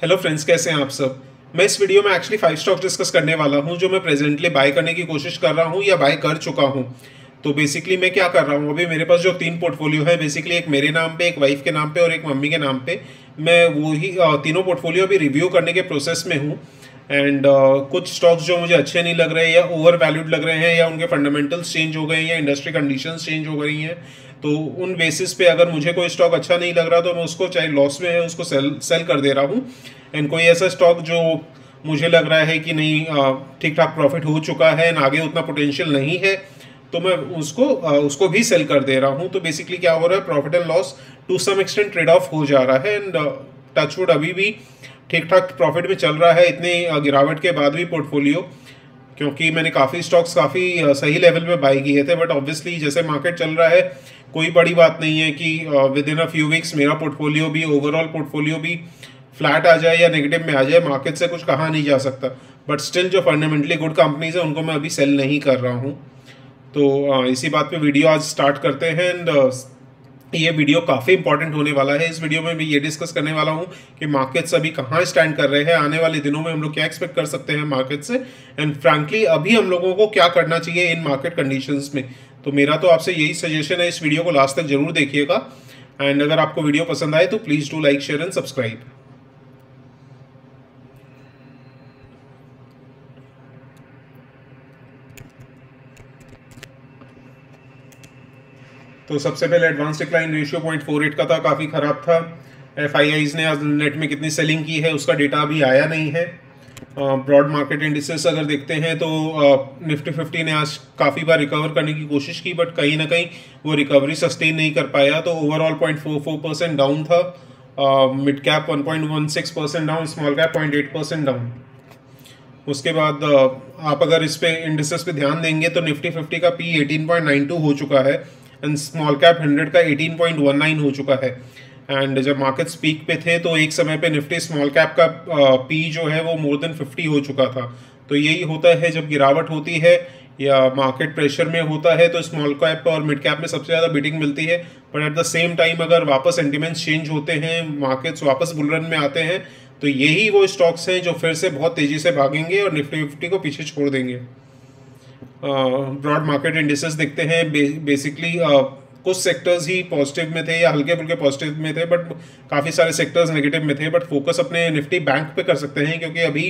Hello friends, कैसे हैं आप सब। मैं इस वीडियो में एक्चुअली 5 स्टॉक डिस्कस करने वाला हूं जो मैं प्रेजेंटली बाय करने की कोशिश कर रहा हूं या बाय कर चुका हूं। तो बेसिकली मैं क्या कर रहा हूं, अभी मेरे पास जो 3 पोर्टफोलियो है, बेसिकली एक मेरे नाम पे, एक वाइफ के नाम पे और एक मम्मी के नाम पे। मैं वही तीनों पोर्टफोलियो अभी रिव्यू करने के प्रोसेस में हूँ। एंड कुछ स्टॉक्स जो मुझे अच्छे नहीं लग रहे या ओवर वैल्यूड लग रहे हैं या उनके फंडामेंटल्स चेंज हो गए हैं या इंडस्ट्री कंडीशंस चेंज हो गई हैं, तो उन बेसिस पे अगर मुझे कोई स्टॉक अच्छा नहीं लग रहा तो मैं उसको, चाहे लॉस में है, उसको सेल कर दे रहा हूँ। एंड कोई ऐसा स्टॉक जो मुझे लग रहा है कि नहीं, ठीक ठाक प्रॉफिट हो चुका है एंड आगे उतना पोटेंशियल नहीं है, तो मैं उसको भी सेल कर दे रहा हूँ। तो बेसिकली क्या हो रहा है, profit and loss to some extent trade off हो जा रहा है। एंड टचवुड अभी भी ठीक ठाक प्रॉफिट में चल रहा है, इतनी गिरावट के बाद भी पोर्टफोलियो, क्योंकि मैंने काफ़ी स्टॉक्स काफ़ी सही लेवल पे बाई किए थे। बट ऑब्वियसली जैसे मार्केट चल रहा है, कोई बड़ी बात नहीं है कि with in a few weeks मेरा पोर्टफोलियो भी, ओवरऑल पोर्टफोलियो भी फ्लैट आ जाए या नेगेटिव में आ जाए। मार्केट से कुछ कहा नहीं जा सकता, बट स्टिल जो फंडामेंटली गुड कंपनीज है उनको मैं अभी सेल नहीं कर रहा हूँ। तो इसी बात पे वीडियो आज स्टार्ट करते हैं। एंड ये वीडियो काफ़ी इंपॉर्टेंट होने वाला है। इस वीडियो में भी ये डिस्कस करने वाला हूँ कि मार्केट्स अभी कहाँ स्टैंड कर रहे हैं, आने वाले दिनों में हम लोग क्या एक्सपेक्ट कर सकते हैं मार्केट से, एंड फ्रैंकली अभी हम लोगों को क्या करना चाहिए इन मार्केट कंडीशंस में। तो मेरा तो आपसे यही सजेशन है, इस वीडियो को लास्ट तक जरूर देखिएगा। एंड अगर आपको वीडियो पसंद आए तो please do like, share and subscribe. तो सबसे पहले एडवांस डिक्लाइन रेशियो 0.48 का था, काफ़ी ख़राब था। एफआईआईज ने आज नेट में कितनी सेलिंग की है उसका डेटा अभी आया नहीं है। ब्रॉड मार्केट इंडिसेस अगर देखते हैं तो निफ्टी 50 ने आज काफ़ी बार रिकवर करने की कोशिश की, बट कहीं ना कहीं वो रिकवरी सस्टेन नहीं कर पाया। तो ओवरऑल 0.44% डाउन था, mid cap 1.16% down, small cap 0.8% down. उसके बाद आप अगर इस पे इंडिसेस पे ध्यान देंगे तो निफ्टी 50 का पी 18.92 हो चुका है एंड स्मॉल कैप 100 का 18.19 हो चुका है। एंड जब मार्केट्स पीक पे थे तो एक समय पे निफ्टी स्मॉल कैप का पी जो है वो मोर देन 50 हो चुका था। तो यही होता है जब गिरावट होती है या मार्केट प्रेशर में होता है, तो स्मॉल कैप और मिड कैप में सबसे ज़्यादा बीटिंग मिलती है। But at the same time अगर वापस सेंटिमेंट्स चेंज होते हैं, मार्केट्स वापस बुल रन में आते हैं, तो यही वो स्टॉक्स हैं जो फिर से बहुत तेज़ी से भागेंगे और निफ्टी 50 को पीछे छोड़ देंगे। ब्रॉड मार्केट इंडिसेस देखते हैं, बेसिकली कुछ सेक्टर्स ही पॉजिटिव में थे या हल्के फुल्के पॉजिटिव में थे, बट काफ़ी सारे सेक्टर्स नेगेटिव में थे। बट फोकस अपने निफ्टी बैंक पे कर सकते हैं, क्योंकि अभी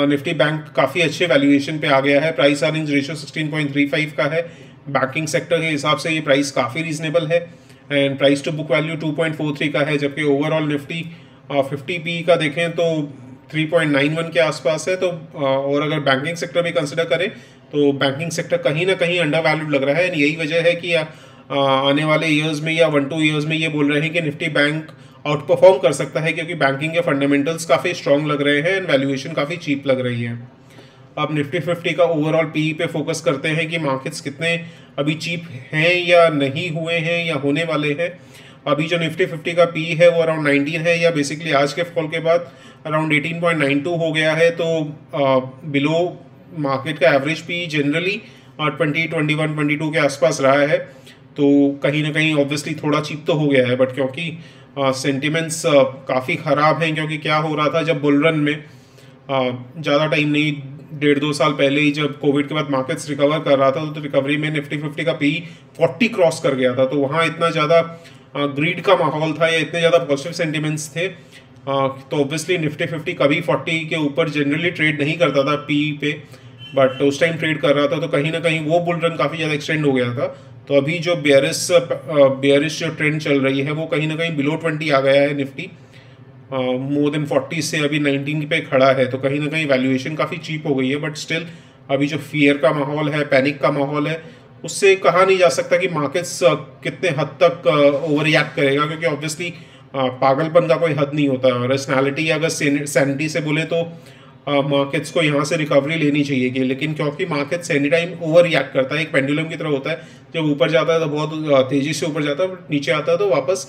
निफ्टी बैंक काफ़ी अच्छे वैल्यूएशन पे आ गया है। प्राइस अर्निंग्स रेशियो 16.35 का है। बैंकिंग सेक्टर के हिसाब से ये प्राइस काफ़ी रीजनेबल है। And price to book value 2.43 का है, जबकि ओवरऑल निफ्टी 50 पी का देखें तो 3.91 के आसपास है। तो और अगर बैंकिंग सेक्टर भी कंसिडर करें तो बैंकिंग सेक्टर कहीं ना कहीं अंडर वैल्यूड लग रहा है। यही वजह है कि आने वाले ईयर्स में या 1-2 ईयर्स में ये बोल रहे हैं कि निफ्टी बैंक आउट परफॉर्म कर सकता है, क्योंकि बैंकिंग के फंडामेंटल्स काफ़ी स्ट्रॉन्ग लग रहे हैं एंड वैल्यूएशन काफ़ी चीप लग रही है। अब निफ्टी 50 का ओवरऑल पी पे फोकस करते हैं कि मार्केट्स कितने अभी चीप हैं या नहीं हुए हैं या होने वाले हैं। अभी जो निफ्टी 50 का पी है वो अराउंड 19 है, या बेसिकली आज के फॉल के बाद अराउंड 18.92 हो गया है। तो बिलो मार्केट का एवरेज पी जनरली 20, 21, 22 के आसपास रहा है। तो कहीं ना कहीं ऑब्वियसली थोड़ा चीप तो हो गया है, बट क्योंकि सेंटिमेंट्स काफ़ी ख़राब हैं, क्योंकि क्या हो रहा था जब बुल रन में, ज़्यादा टाइम नहीं, 1.5-2 साल पहले ही जब कोविड के बाद मार्केट्स रिकवर कर रहा था, तो रिकवरी में निफ्टी 50 का पी 40 क्रॉस कर गया था। तो वहाँ इतना ज़्यादा ग्रीड का माहौल था या इतने ज़्यादा पॉजिटिव सेंटिमेंट्स थे, तो ऑब्वियसली निफ्टी 50 कभी 40 के ऊपर जनरली ट्रेड नहीं करता था पी पे, बट उस टाइम ट्रेड कर रहा था। तो कहीं ना कहीं वो बुल रन काफ़ी ज़्यादा एक्सटेंड हो गया था। तो अभी जो बेयरिश जो ट्रेंड चल रही है वो कहीं ना कहीं बिलो 20 आ गया है निफ्टी, मोर देन 40 से अभी 19 पे खड़ा है। तो कहीं ना कहीं वैल्यूएशन काफ़ी चीप हो गई है, बट स्टिल अभी जो फियर का माहौल है, पैनिक का माहौल है, उससे कहा नहीं जा सकता कि मार्केट्स कितने हद तक ओवर रिएक्ट करेगा, क्योंकि ऑब्वियसली पागलपन का कोई हद नहीं होता। रैशनैलिटी अगर सैनिटी से बोले तो मार्केट्स को यहाँ से रिकवरी लेनी चाहिए कि, लेकिन क्योंकि market any time over react करता है, एक पेंडुलम की तरह होता है। जब ऊपर जाता है तो बहुत तेज़ी से ऊपर जाता है, नीचे आता है तो वापस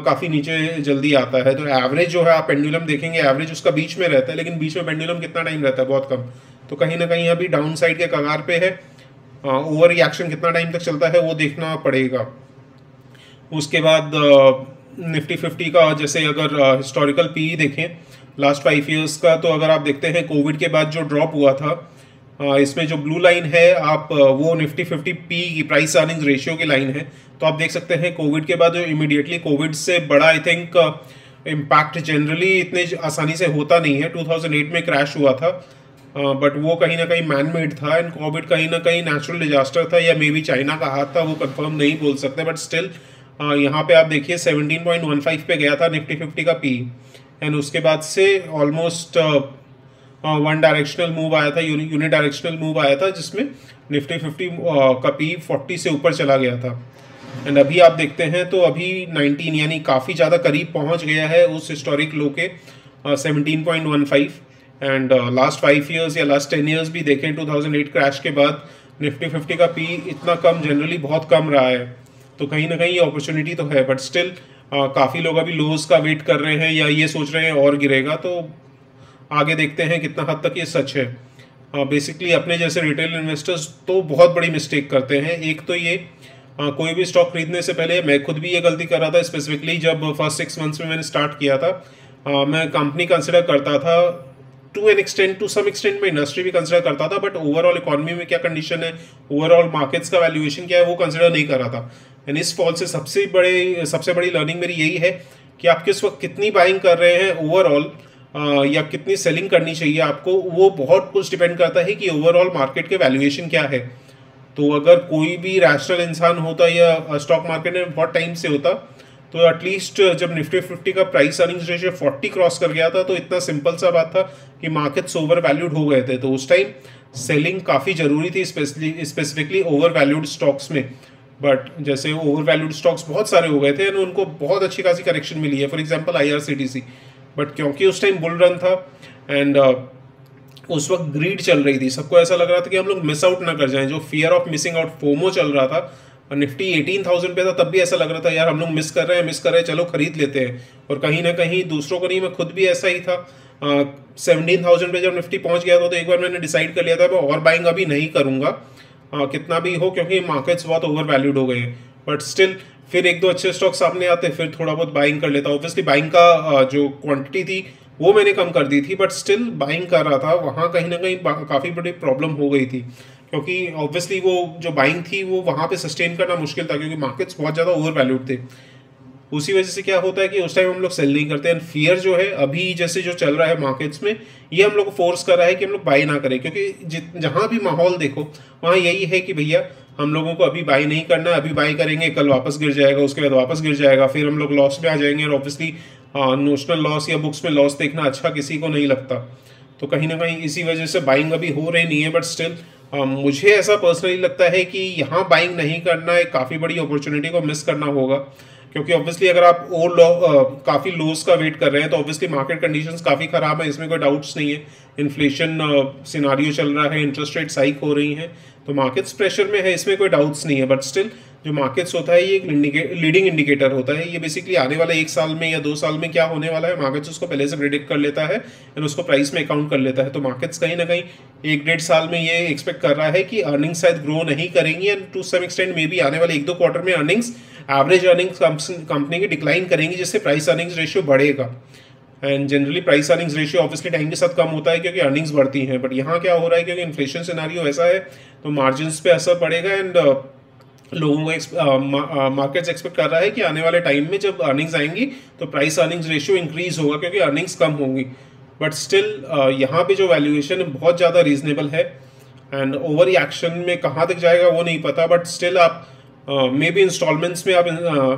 काफ़ी नीचे जल्दी आता है। तो एवरेज जो है, आप पेंडुलम देखेंगे, एवरेज उसका बीच में रहता है, लेकिन बीच में पेंडुलम कितना टाइम रहता है, बहुत कम। तो कहीं ना कहीं अभी डाउन साइड के कगार पे है। ओवर रिएक्शन कितना टाइम तक चलता है वो देखना पड़ेगा। उसके बाद निफ्टी 50 का जैसे अगर हिस्टोरिकल पी देखें लास्ट 5 ईयर्स का, तो अगर आप देखते हैं कोविड के बाद जो ड्रॉप हुआ था, इसमें जो ब्लू लाइन है आप वो निफ्टी 50 की प्राइस अर्निंग्स रेशियो की लाइन है। तो आप देख सकते हैं कोविड के बाद जो इमीडिएटली कोविड से बड़ा आई थिंक इम्पैक्ट जनरली इतने आसानी से होता नहीं है। 2008 में क्रैश हुआ था, बट वो कहीं ना कहीं मैन मेड था, एंड कोविड कहीं ना कहीं नेचुरल डिजास्टर था या मे बी चाइना का हाथ था, वो कंफर्म नहीं बोल सकते। बट स्टिल यहाँ पे आप देखिए 17.15 पे गया था निफ्टी 50 का पी, एंड उसके बाद से ऑलमोस्ट वन डायरेक्शनल मूव आया था, यूनि डायरेक्शनल मूव आया था, जिसमें निफ्टी 50 का पी 40 से ऊपर चला गया था। एंड अभी आप देखते हैं तो अभी 19 यानी काफ़ी ज़्यादा करीब पहुंच गया है उस हिस्टोरिक लो के 17.15। एंड लास्ट 5 ईयर्स या लास्ट 10 ईयर्स भी देखें 2008 क्रैश के बाद निफ्टी 50 का पी इतना कम, जनरली बहुत कम रहा है। तो कहीं ना कहीं ये अपॉर्चुनिटी तो है, बट स्टिल काफ़ी लोग अभी लोज का वेट कर रहे हैं या ये सोच रहे हैं और गिरेगा। तो आगे देखते हैं कितना हद तक ये सच है। बेसिकली अपने जैसे रिटेल इन्वेस्टर्स तो बहुत बड़ी मिस्टेक करते हैं। एक तो ये कोई भी स्टॉक खरीदने से पहले, मैं खुद भी ये गलती कर रहा था स्पेसिफिकली जब फर्स्ट 6 मंथ्स में मैंने स्टार्ट किया था, मैं कंपनी कंसिडर करता था to an extent, to some extent मैं इंडस्ट्री भी कंसिडर करता था, बट ओवरऑल इकोनॉमी में क्या कंडीशन है, ओवरऑल मार्केट्स का वैल्यूएशन क्या है, वो कंसिडर नहीं कर रहा था। एंड इस फॉल से सबसे बड़ी लर्निंग मेरी यही है कि आप किस वक्त कितनी बाइंग कर रहे हैं ओवरऑल, या कितनी सेलिंग करनी चाहिए आपको, वो बहुत कुछ डिपेंड करता है कि ओवरऑल मार्केट के वैल्यूएशन क्या है। तो अगर कोई भी रैशनल इंसान होता या स्टॉक मार्केट में बहुत टाइम से होता, तो एटलीस्ट जब निफ्टी 50 का प्राइस अर्निंग्स रेशियो 40 क्रॉस कर गया था, तो इतना सिंपल सा बात था कि मार्केट्स ओवर वैल्यूड हो गए थे। तो उस टाइम सेलिंग काफ़ी ज़रूरी थी, स्पेसिफिकली ओवर वैल्यूड स्टॉक्स में। बट जैसे ओवर वैल्यूड स्टॉक्स बहुत सारे हो गए थे और उनको बहुत अच्छी खासी करेक्शन मिली है, फॉर एग्जांपल IRCTC। बट क्योंकि उस टाइम बुल रन था एंड उस वक्त ग्रीड चल रही थी, सबको ऐसा लग रहा था कि हम लोग मिस आउट ना कर जाएं, जो fear of missing out FOMO चल रहा था। निफ्टी 18,000 पे था, तब भी ऐसा लग रहा था यार हम लोग मिस कर रहे हैं, चलो खरीद लेते हैं। और कहीं ना कहीं दूसरों को नहीं, मैं खुद भी ऐसा ही था। 17,000 पे जब निफ्टी पहुंच गया था, तो एक बार मैंने डिसाइड कर लिया था मैं और बाइंग अभी नहीं करूंगा, कितना भी हो, क्योंकि मार्केट्स बहुत ओवर वैल्यूड हो गए हैं। बट स्टिल फिर एक दो अच्छे स्टॉक सामने आते, फिर थोड़ा बहुत बाइंग कर लेता। ऑब्वियसली बाइंग का जो क्वांटिटी थी वो मैंने कम कर दी थी, बट स्टिल बाइंग कर रहा था। वहाँ कहीं ना कहीं काफ़ी बड़ी प्रॉब्लम हो गई थी, क्योंकि ऑब्वियसली वो जो बाइंग थी वो वहाँ पे सस्टेन करना मुश्किल था, क्योंकि मार्केट्स बहुत ज़्यादा ओवर वैल्यूड थे। उसी वजह से क्या होता है कि उस टाइम हम लोग सेल नहीं करते हैं। फियर जो है अभी जैसे जो चल रहा है मार्केट्स में, ये हम लोग को फोर्स कर रहा है कि हम लोग बाई ना करें, क्योंकि जहाँ भी माहौल देखो वहाँ यही है कि भैया हम लोगों को अभी बाई नहीं करना, अभी बाई करेंगे कल वापस गिर जाएगा, उसके बाद वापस गिर जाएगा, फिर हम लोग लॉस में आ जाएंगे। और ऑब्वियसली नोशनल लॉस या बुक्स में लॉस देखना अच्छा किसी को नहीं लगता। तो कहीं ना कहीं इसी वजह से बाइंग अभी हो रही नहीं है। बट स्टिल मुझे ऐसा पर्सनली लगता है कि यहाँ बाइंग नहीं करना एक काफ़ी बड़ी अपॉर्चुनिटी को मिस करना होगा, क्योंकि ऑब्वियसली अगर आप काफ़ी लोस का वेट कर रहे हैं तो ऑब्वियसली मार्केट कंडीशंस काफ़ी ख़राब है, इसमें कोई डाउट्स नहीं है। इन्फ्लेशन सिनारियो चल रहा है, इंटरेस्ट रेट्स हाइक हो रही हैं, तो मार्केट्स प्रेशर में है, इसमें कोई डाउट्स नहीं है। बट स्टिल जो मार्केट्स होता है ये एक लीडिंग इंडिकेटर होता है। ये बेसिकली आने वाले 1 साल में या 2 साल में क्या होने वाला है, मार्केट्स उसको पहले से प्रेडिक्ट कर लेता है और उसको प्राइस में अकाउंट कर लेता है। तो मार्केट्स कहीं ना कहीं 1-1.5 साल में ये एक्सपेक्ट कर रहा है कि अर्निंग्स शायद ग्रो नहीं करेंगी, and to some extent maybe आने वाले 1-2 क्वार्टर में अर्निंग्स, एवरेज अर्निंग्स कंपनी की डिक्लाइन करेंगी, जिससे प्राइस अर्निंग्स रेशियो बढ़ेगा। And generally price earnings ratio obviously time के साथ कम होता है क्योंकि अर्निंग्स बढ़ती हैं। बट यहाँ क्या हो रहा है, क्योंकि इन्फ्लेशन सिनारियो ऐसा है तो मार्जिन्स पे असर पड़ेगा, एंड लोगों को मार्केट्स एक्सपेक्ट कर रहा है कि आने वाले टाइम में जब अर्निंग्स आएंगी तो प्राइस अर्निंग्स रेशियो इंक्रीज होगा, क्योंकि अर्निंग्स कम होंगी। बट स्टिल यहाँ पे जो वैल्यूएशन बहुत ज़्यादा रीजनेबल है, एंड ओवर रिएक्शन में कहाँ तक जाएगा वो नहीं पता। बट स्टिल आप मे बी इंस्टॉलमेंट्स में आप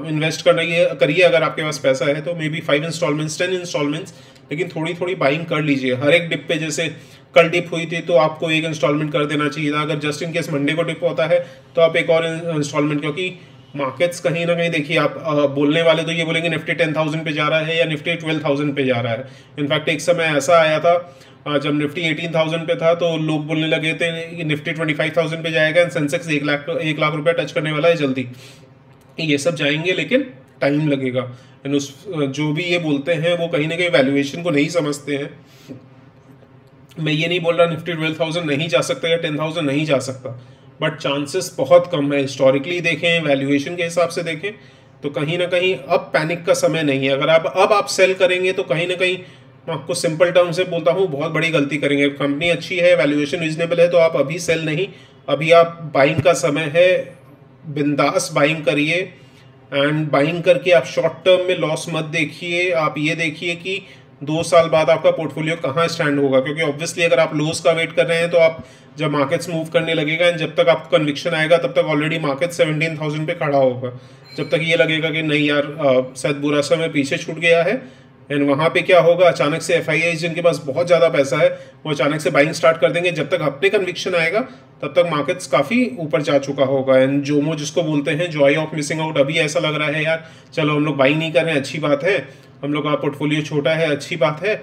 इन्वेस्ट करिए अगर आपके पास पैसा है तो, मे बी 5 इंस्टॉलमेंट्स 10 इंस्टॉलमेंट्स, लेकिन थोड़ी थोड़ी बाइंग कर लीजिए। हर एक डिप पे, जैसे कल डिप हुई थी तो आपको एक इंस्टॉलमेंट कर देना चाहिए था, अगर जस्ट इन केस मंडे को डिप होता है तो आप एक और इंस्टॉलमेंट, क्योंकि मार्केट्स कहीं ना कहीं देखिए आप बोलने वाले तो ये बोलेंगे निफ्टी 10,000 पे जा रहा है या निफ्टी 12,000 पे जा रहा है। इनफैक्ट एक समय ऐसा आया था जब निफ्टी 18,000 पे था तो लोग बोलने लगे थे कि निफ्टी 25,000 पे जाएगा, एंड सेंसेक्स 1 लाख रुपया टच करने वाला है जल्दी। ये सब जाएंगे लेकिन टाइम लगेगा, एंड उस जो भी ये बोलते हैं वो कहीं ना कहीं वैल्यूएशन को नहीं समझते हैं। मैं ये नहीं बोल रहा निफ्टी 12,000 नहीं जा सकता या 10,000 नहीं जा सकता, बट चांसेस बहुत कम है। हिस्टोरिकली देखें, वैल्यूएशन के हिसाब से देखें तो कहीं ना कहीं अब पैनिक का समय नहीं है। अगर अब आप सेल करेंगे तो कहीं ना कहीं मैं आपको सिंपल टर्म से बोलता हूँ बहुत बड़ी गलती करेंगे। कंपनी अच्छी है, वैल्यूएशन रीजनेबल है, तो आप अभी सेल नहीं, अभी आप बाइंग का समय है, बिंदास बाइंग करिए। एंड बाइंग करके आप शॉर्ट टर्म में लॉस मत देखिए, आप ये देखिए कि 2 साल बाद आपका पोर्टफोलियो कहाँ स्टैंड होगा। क्योंकि ऑब्वियसली अगर आप लोस का वेट कर रहे हैं तो आप जब मार्केट्स मूव करने लगेगा एंड जब तक आपको कन्विक्शन आएगा तब तक ऑलरेडी मार्केट 17,000 पे खड़ा होगा। जब तक ये लगेगा कि नहीं यार शायद बुरा समय पीछे छूट गया है, एंड वहाँ पे क्या होगा, अचानक से एफआईआई जिनके पास बहुत ज़्यादा पैसा है वो अचानक से बाइंग स्टार्ट कर देंगे। जब तक अपने कन्विक्शन आएगा तब तक मार्केट्स काफ़ी ऊपर जा चुका होगा। एंड जोमो जिसको बोलते हैं, जॉय ऑफ मिसिंग आउट, अभी ऐसा लग रहा है यार चलो हम लोग बाइंग नहीं कर रहे हैं, अच्छी बात है, हम लोग का पोर्टफोलियो छोटा है, अच्छी बात है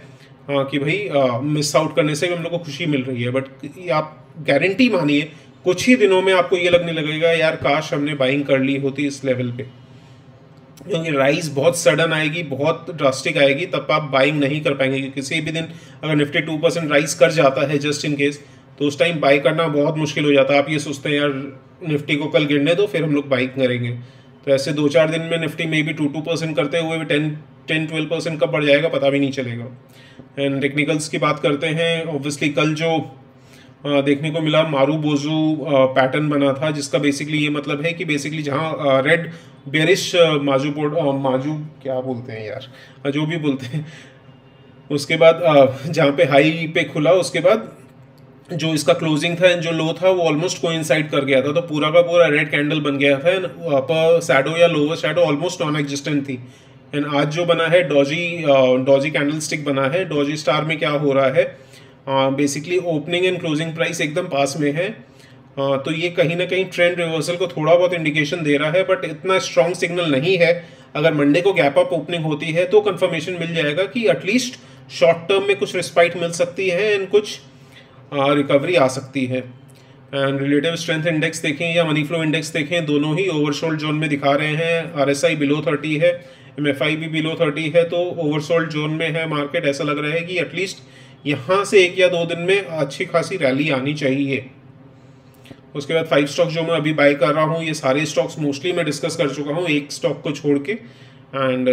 कि भाई मिस आउट करने से भी हम लोग को खुशी मिल रही है। बट आप गारंटी मानिए कुछ ही दिनों में आपको ये लगने लगेगा यार काश हमने बाइंग कर ली होती इस लेवल पे। क्योंकि राइज बहुत सडन आएगी, बहुत ड्रास्टिक आएगी, तब आप बाइंग नहीं कर पाएंगे। किसी भी दिन अगर निफ्टी 2% राइज कर जाता है जस्ट इन केस, तो उस टाइम बाई करना बहुत मुश्किल हो जाता है। आप ये सोचते हैं यार निफ्टी को कल गिरने दो फिर हम लोग बाई करेंगे, तो ऐसे 2-4 दिन में निफ्टी में भी 2% करते हुए भी 10-12% कब बढ़ जाएगा पता भी नहीं चलेगा। एंड टेक्निकल्स की बात करते हैं, ऑब्वियसली कल जो देखने को मिला मारू बोजू पैटर्न बना था, जिसका बेसिकली ये मतलब है कि बेसिकली जहाँ रेड बेरिश माजू क्या बोलते हैं यार, जो भी बोलते हैं, उसके बाद जहाँ पे हाई पे खुला उसके बाद जो इसका क्लोजिंग था एंड जो लो था वो ऑलमोस्ट कोइंसाइड कर गया था, तो पूरा का पूरा रेड कैंडल बन गया था। एंड अपर शैडो या lower shadow almost non existent थी। एंड आज जो बना है डॉजी कैंडल स्टिक बना है। डॉजी स्टार में क्या हो रहा है, basically opening and closing price एकदम पास में है, तो ये कहीं ना कहीं ट्रेंड रिवर्सल को थोड़ा बहुत इंडिकेशन दे रहा है, बट इतना स्ट्रॉन्ग सिग्नल नहीं है। अगर मंडे को गैप अप ओपनिंग होती है तो कंफर्मेशन मिल जाएगा कि एटलीस्ट शॉर्ट टर्म में कुछ रिस्पाइट मिल सकती है एंड कुछ रिकवरी आ सकती है। एंड रिलेटिव स्ट्रेंथ इंडेक्स देखें या मनी फ्लो इंडेक्स देखें, दोनों ही ओवरसोल्ड जोन में दिखा रहे हैं। आरएसआई बिलो 30 है, एमएफआई भी बिलो 30 है, तो ओवरसोल्ड जोन में है मार्केट। ऐसा लग रहा है कि एटलीस्ट यहाँ से 1 या 2 दिन में अच्छी खासी रैली आनी चाहिए। उसके बाद 5 स्टॉक्स जो मैं अभी बाय कर रहा हूँ, ये सारे स्टॉक्स मोस्टली मैं डिस्कस कर चुका हूँ एक स्टॉक को छोड़ के। एंड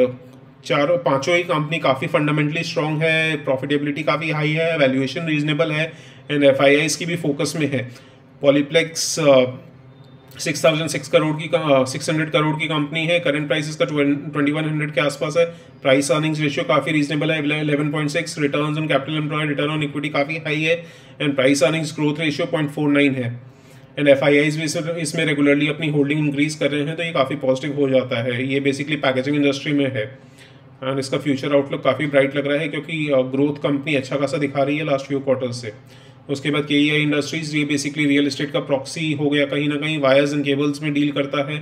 पांचों ही कंपनी काफ़ी फंडामेंटली स्ट्रॉन्ग है, प्रॉफिटेबिलिटी काफ़ी हाई है, वैल्यूएशन रीजनेबल है, एंड एफआईआईस की भी फोकस में है। पॉलीप्लेक्स 6,600 करोड़ की कंपनी है, करंट प्राइस इसका 2100 के आसपास है। प्राइस अर्निंग्स रेशियो काफ़ी रीजनेबल है 11.6, return on capital employed, return on equity काफ़ी हाई है, and price earnings growth ratio 0.49 है। एंड एफआईआईस भी इसमें रेगुलरली अपनी होल्डिंग इंक्रीज कर रहे हैं, तो ये काफ़ी पॉजिटिव हो जाता है। ये बेसिकली पैकेजिंग इंडस्ट्री में है एंड इसका फ्यूचर आउटलुक काफ़ी ब्राइट लग रहा है, क्योंकि ग्रोथ कंपनी अच्छा खासा दिखा रही है लास्ट फ्यू क्वार्टर्स से। उसके बाद केईआई इंडस्ट्रीज, ये बेसिकली रियल एस्टेट का प्रॉक्सी हो गया कहीं ना कहीं, वायर्स एंड केबल्स में डील करता है,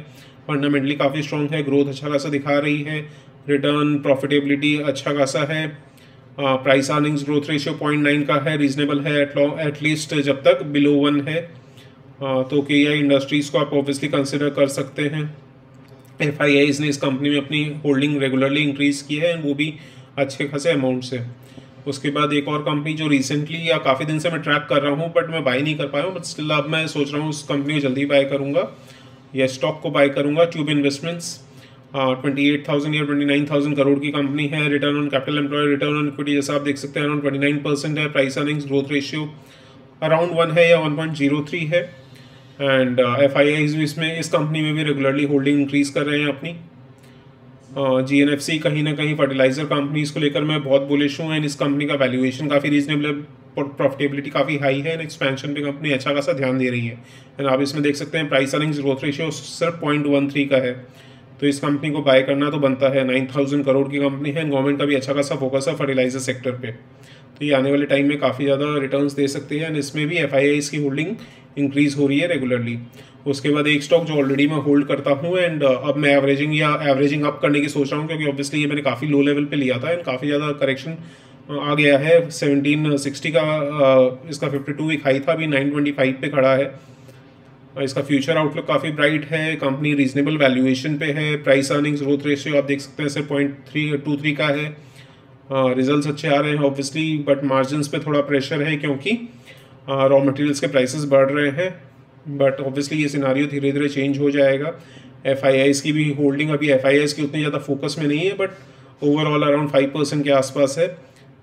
फंडामेंटली काफ़ी स्ट्रॉन्ग है, ग्रोथ अच्छा खासा दिखा रही है, रिटर्न प्रॉफिटेबिलिटी अच्छा खासा है, प्राइस अर्निंग्स ग्रोथ रेशियो 0.9 का है, रीजनेबल है एटलीस्ट जब तक बिलो 1 है। तो केईआई इंडस्ट्रीज़ को आप ऑब्वियसली कंसिडर कर सकते हैं। एफआईआईस ने इस कंपनी में अपनी होल्डिंग रेगुलरली इंक्रीज की है, वो भी अच्छे खासे अमाउंट से। उसके बाद एक और कंपनी जो रिसेंटली या काफ़ी दिन से मैं ट्रैक कर रहा हूँ बट मैं बाई नहीं कर पाया हूँ, बट स्टिल अब मैं सोच रहा हूँ उस कंपनी को जल्दी बाय करूँगा या स्टॉक को बाय करूँगा। ट्यूब इन्वेस्टमेंट्स 28,000 या 29,000 करोड़ की कंपनी है। Return on capital employed, return on equity जैसा आप देख सकते हैं अराउंड 29% है। Price earnings growth ratio around 1 है या 1.03 है। एंड एफआईआईस भी इसमें इस कंपनी में भी रेगुलरली होल्डिंग इंक्रीज कर रहे हैं अपनी। जीएनएफसी कहीं ना कहीं फर्टिलाइजर कंपनीज को लेकर मैं बहुत बुलिश हूँ, एंड इस कंपनी का वैल्यूएशन काफ़ी रीजनेबल है, प्रॉफिटेबिलिटी काफ़ी हाई है, एंड एक्सपेंशन पे कंपनी अच्छा खासा ध्यान दे रही है। एंड आप इसमें देख सकते हैं प्राइस अर्निंग्स ग्रोथ रेशियो सिर्फ 0.13 का है, तो इस कंपनी को बाय करना तो बनता है। 9,000 करोड़ की कंपनी है, गवर्नमेंट का भी अच्छा खासा फोकस है फर्टिलाइजर सेक्टर पे, तो ये आने वाले टाइम में काफ़ी ज़्यादा रिटर्न्स दे सकती है। एंड इसमें भी एफआईआईस की होल्डिंग इंक्रीज हो रही है रेगुलरली। उसके बाद एक स्टॉक जो ऑलरेडी मैं होल्ड करता हूँ एंड अब मैं एवरेजिंग अप करने की सोच रहा हूँ, क्योंकि ऑब्वियसली ये मैंने काफ़ी लो लेवल पे लिया था एंड काफ़ी ज़्यादा करेक्शन आ गया है। 1760 का इसका 52 वीक हाई था, अभी 925 पे खड़ा है। इसका फ्यूचर आउटलुक काफ़ी ब्राइट है, कंपनी रीजनेबल वैल्यूएशन पे है। प्राइस अर्निंग्स ग्रोथ रेशियो आप देख सकते हैं सिर्फ 0.323 का है। रिजल्ट्स अच्छे आ रहे हैं ऑब्वियसली, बट मार्जिन्स पे थोड़ा प्रेशर है क्योंकि रॉ मटेरियल्स के प्राइसेस बढ़ रहे हैं, बट ऑब्वियसली ये सिनारियो धीरे धीरे चेंज हो जाएगा। एफआईआईस की भी होल्डिंग अभी एफआईआईस की उतनी ज़्यादा फोकस में नहीं है, बट ओवरऑल अराउंड 5% के आसपास है,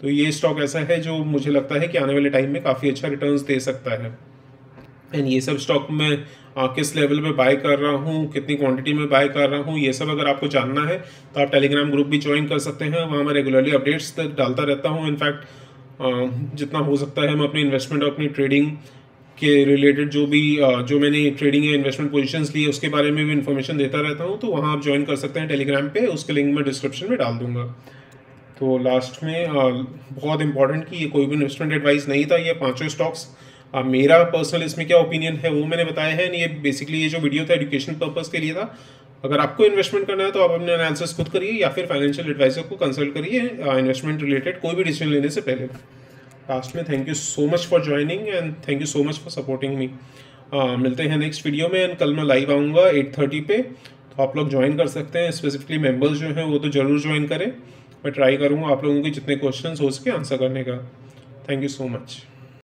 तो ये स्टॉक ऐसा है जो मुझे लगता है कि आने वाले टाइम में काफ़ी अच्छा रिटर्न्स दे सकता है। एंड ये सब स्टॉक में किस लेवल पे बाय कर रहा हूँ, कितनी क्वांटिटी में बाय कर रहा हूँ, ये सब अगर आपको जानना है तो आप टेलीग्राम ग्रुप भी ज्वाइन कर सकते हैं। वहाँ मैं रेगुलरली अपडेट्स डालता रहता हूँ। इनफैक्ट जितना हो सकता है मैं अपनी इन्वेस्टमेंट और अपनी ट्रेडिंग के रिलेटेड जो मैंने ट्रेडिंग या इन्वेस्टमेंट पोजीशंस ली है उसके बारे में भी इन्फॉर्मेशन देता रहता हूँ। तो वहाँ आप ज्वाइन कर सकते हैं टेलीग्राम पे, उसके लिंक मैं डिस्क्रिप्शन में डाल दूंगा। तो लास्ट में बहुत इंपॉर्टेंट कि ये कोई भी इन्वेस्टमेंट एडवाइस नहीं था, ये पांचों स्टॉक्स मेरा पर्सनल इसमें क्या ओपिनियन है वो मैंने बताया है। ये बेसिकली ये जो वीडियो था एजुकेशन पर्पस के लिए था। अगर आपको इन्वेस्टमेंट करना है तो आप अपने एनालिसिस खुद करिए या फिर फाइनेंशियल एडवाइजर को कंसल्ट करिए इन्वेस्टमेंट रिलेटेड कोई भी डिसीजन लेने से पहले। लास्ट में thank you so much for joining and thank you so much for supporting me. मिलते हैं नेक्स्ट वीडियो में। एंड कल मैं लाइव आऊँगा 8:30 पे, तो आप लोग ज्वाइन कर सकते हैं। स्पेसिफिकली मेंबर्स जो हैं वो तो ज़रूर ज्वाइन करें। मैं ट्राई करूँगा आप लोगों के जितने क्वेश्चंस हो सके आंसर करने का। Thank you so much.